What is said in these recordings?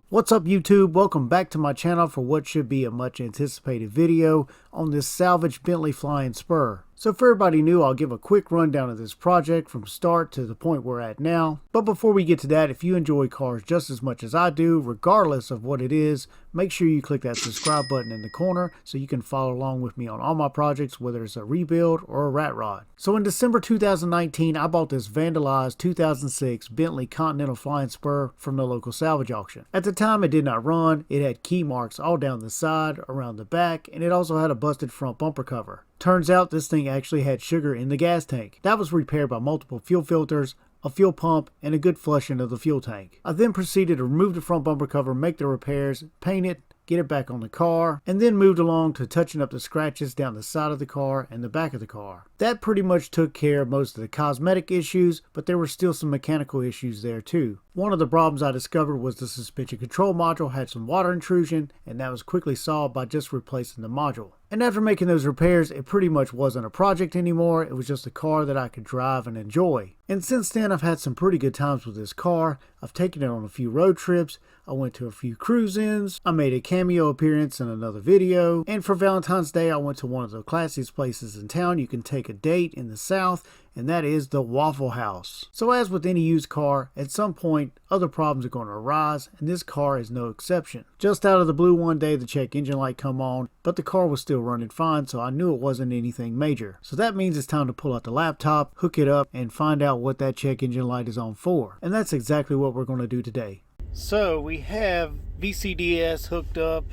What's up YouTube? Welcome back to my channel for what should be a much anticipated video on this Salvage Bentley Flying Spur. So for everybody new, I'll give a quick rundown of this project from start to the point we're at now. But before we get to that, if you enjoy cars just as much as I do, regardless of what it is, make sure you click that subscribe button in the corner so you can follow along with me on all my projects, whether it's a rebuild or a rat rod. So in December 2019, I bought this vandalized 2006 Bentley Continental Flying Spur from the local salvage auction. At the time, it did not run. It had key marks all down the side, around the back, and it also had a busted front bumper cover. Turns out this thing actually had sugar in the gas tank. That was repaired by multiple fuel filters, a fuel pump, and a good flushing of the fuel tank. I then proceeded to remove the front bumper cover, make the repairs, paint it, get it back on the car, and then moved along to touching up the scratches down the side of the car and the back of the car. That pretty much took care of most of the cosmetic issues, but there were still some mechanical issues there too. One of the problems I discovered was the suspension control module had some water intrusion, and that was quickly solved by just replacing the module. And after making those repairs, it pretty much wasn't a project anymore. It was just a car that I could drive and enjoy. And since then, I've had some pretty good times with this car. I've taken it on a few road trips. I went to a few cruise-ins. I made a cameo appearance in another video. And for Valentine's Day, I went to one of the classiest places in town you can take a date in the South, and that is the Waffle House. So as with any used car, at some point, other problems are going to arise, and this car is no exception. Just out of the blue one day, the check engine light come on, but the car was still running fine, so I knew it wasn't anything major. So that means it's time to pull out the laptop, hook it up, and find out what that check engine light is on for. And that's exactly what we're going to do today. So we have VCDS hooked up,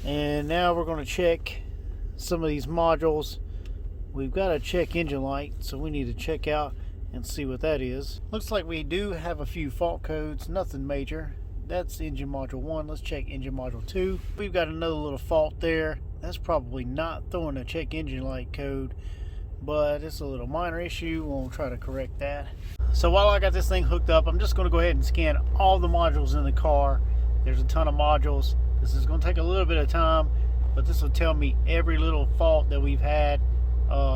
and now we're going to check some of these modules. We've got a check engine light, so we need to check out and see what that is. Looks like we do have a few fault codes, nothing major. That's engine module 1. Let's check engine module 2. We've got another little fault there. That's probably not throwing a check engine light code, but it's a little minor issue. We'll try to correct that. So while I got this thing hooked up, I'm just going to go ahead and scan all the modules in the car. There's a ton of modules. This is going to take a little bit of time, but this will tell me every little fault that we've had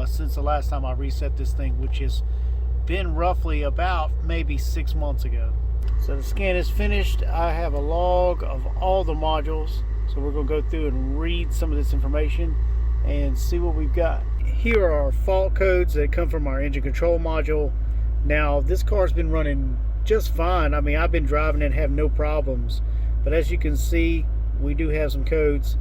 since the last time I reset this thing, which has been roughly about maybe 6 months ago. So the scan is finished. I have a log of all the modules, so we're going to go through and read some of this information and see what we've got. Here are our fault codes that come from our engine control module. Now this car's been running just fine. I mean, I've been driving it and have no problems, but as you can see, we do have some codes.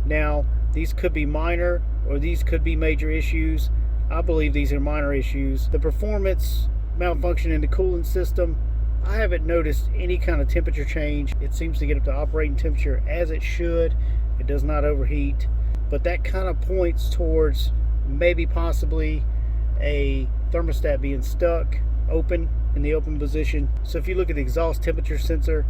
Now these could be minor or these could be major issues. I believe these are minor issues. The performance malfunction in the coolant system, I haven't noticed any kind of temperature change. It seems to get up to operating temperature as it should. It does not overheat, but that kind of points towards maybe possibly a thermostat being stuck open in the open position. So if you look at the exhaust temperature sensor,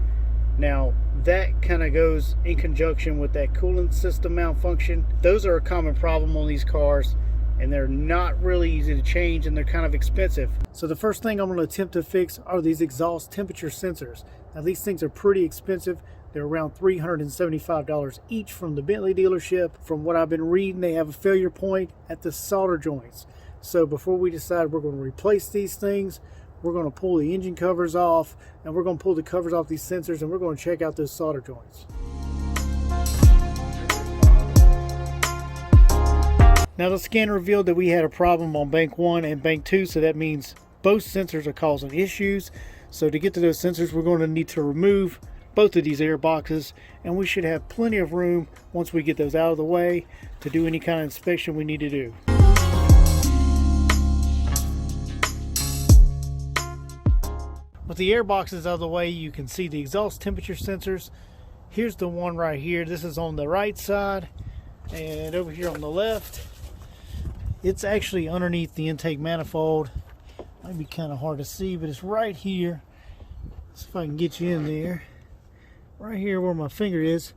now that kind of goes in conjunction with that coolant system malfunction. Those are a common problem on these cars, and they're not really easy to change, and they're kind of expensive. So the first thing I'm going to attempt to fix are these exhaust temperature sensors. Now these things are pretty expensive. They're around $375 each from the Bentley dealership. From what I've been reading, they have a failure point at the solder joints. So before we decide we're going to replace these things, we're going to pull the engine covers off, and we're going to pull the covers off these sensors, and we're going to check out those solder joints. Now the scan revealed that we had a problem on bank 1 and bank 2, so that means both sensors are causing issues. So to get to those sensors, we're going to need to remove both of these air boxes, and we should have plenty of room once we get those out of the way to do any kind of inspection we need to do. With the air boxes out of the way, you can see the exhaust temperature sensors. Here's the one right here. This is on the right side, and over here on the left, it's actually underneath the intake manifold. Might be kind of hard to see, but it's right here. Let's see if I can get you in there. Right here where my finger is.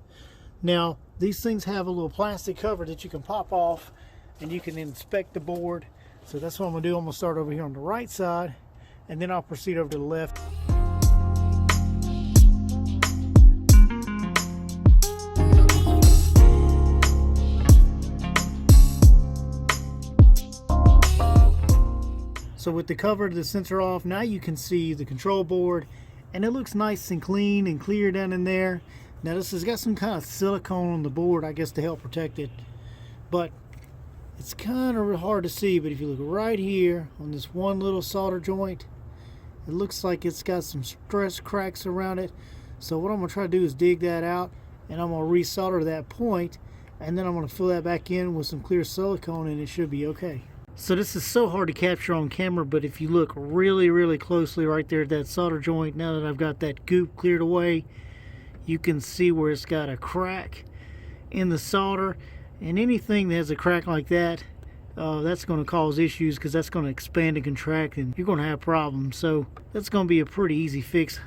Now, these things have a little plastic cover that you can pop off, and you can inspect the board. So that's what I'm going to do. I'm going to start over here on the right side, and then I'll proceed over to the left. So with the cover of the sensor off, now you can see the control board and it looks nice and clean and clear down in there. Now this has got some kind of silicone on the board, I guess, to help protect it, but it's kind of hard to see. But if you look right here on this one little solder joint, it looks like it's got some stress cracks around it. So what I'm going to try to do is dig that out, and I'm going to resolder that point, and then I'm going to fill that back in with some clear silicone, and it should be okay. So this is so hard to capture on camera, but if you look really closely right there at that solder joint, now that I've got that goop cleared away, you can see where it's got a crack in the solder. And anything that has a crack like that, that's going to cause issues, because that's going to expand and contract, and you're going to have problems. So that's going to be a pretty easy fix.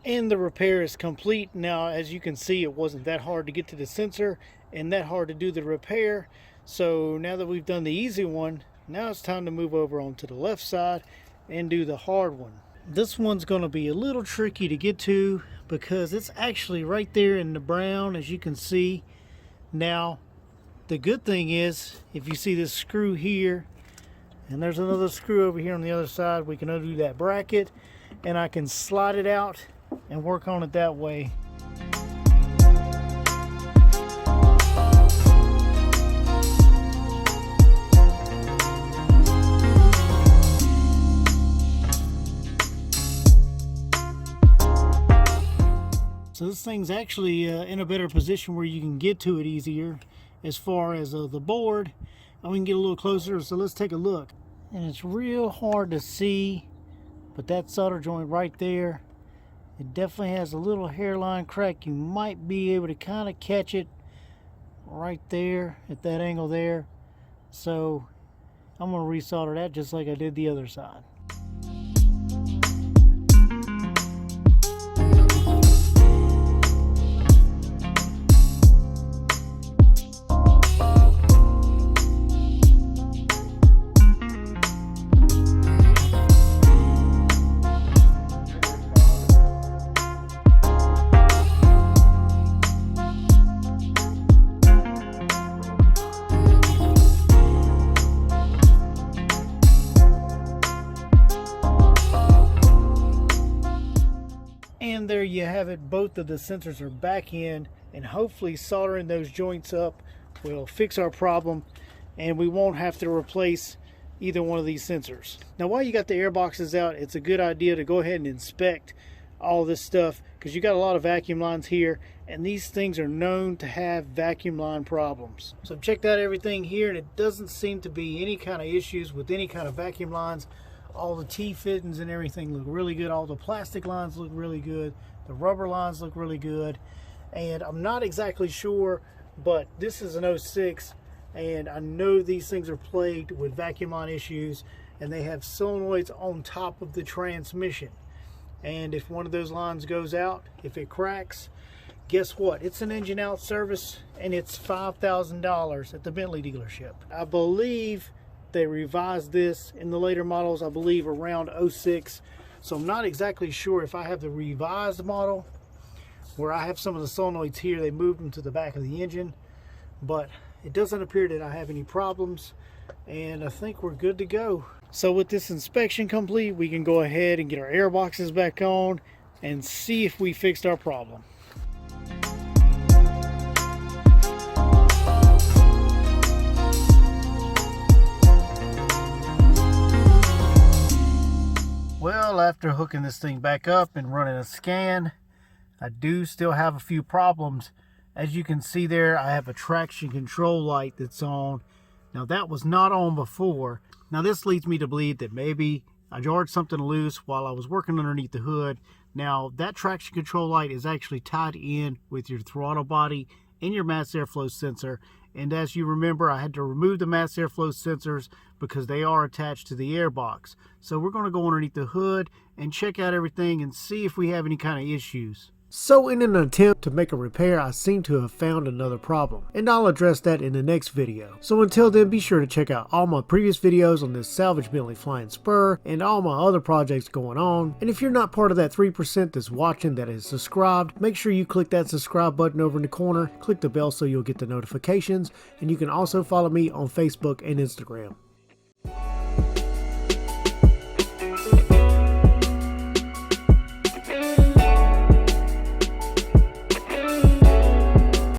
And the repair is complete. Now, as you can see, it wasn't that hard to get to the sensor and that hard to do the repair. So now that we've done the easy one, now it's time to move over onto the left side and do the hard one. This one's going to be a little tricky to get to because it's actually right there in the brown, as you can see. Now, the good thing is, if you see this screw here, and there's another screw over here on the other side, we can undo that bracket, and I can slide it out and work on it that way. So this thing's actually in a better position where you can get to it easier as far as the board. And we can get a little closer, so let's take a look. And it's real hard to see, but that solder joint right there, it definitely has a little hairline crack. You might be able to kind of catch it right there at that angle there. So I'm going to resolder that just like I did the other side. And there you have it. Both of the sensors are back in, and hopefully soldering those joints up will fix our problem, and we won't have to replace either one of these sensors. Now, while you got the air boxes out, it's a good idea to go ahead and inspect all this stuff, because you got a lot of vacuum lines here, and these things are known to have vacuum line problems. So I've checked out everything here, and it doesn't seem to be any kind of issues with any kind of vacuum lines. All the T-fittings and everything look really good. All the plastic lines look really good. The rubber lines look really good. And I'm not exactly sure, but this is an 06, and I know these things are plagued with vacuum line issues, and they have solenoids on top of the transmission. And if one of those lines goes out, if it cracks, guess what? It's an engine out service, and it's $5,000 at the Bentley dealership. I believe they revised this in the later models, I believe around 06. So I'm not exactly sure if I have the revised model where I have some of the solenoids here. They moved them to the back of the engine, but it doesn't appear that I have any problems, and I think we're good to go. So with this inspection complete, we can go ahead and get our air boxes back on and see if we fixed our problem. Well, after hooking this thing back up and running a scan, I do still have a few problems. As you can see there, I have a traction control light that's on. Now that was not on before. Now this leads me to believe that maybe I jarred something loose while I was working underneath the hood. Now that traction control light is actually tied in with your throttle body and your mass airflow sensor, And as you remember, I had to remove the mass airflow sensors because they are attached to the airbox. So we're going to go underneath the hood and check out everything and see if we have any kind of issues. So in an attempt to make a repair, I seem to have found another problem, and I'll address that in the next video. So until then, be sure to check out all my previous videos on this Salvage Bentley Flying Spur and all my other projects going on. And if you're not part of that 3% that's watching that is subscribed, make sure you click that subscribe button over in the corner, click the bell so you'll get the notifications, and you can also follow me on Facebook and Instagram.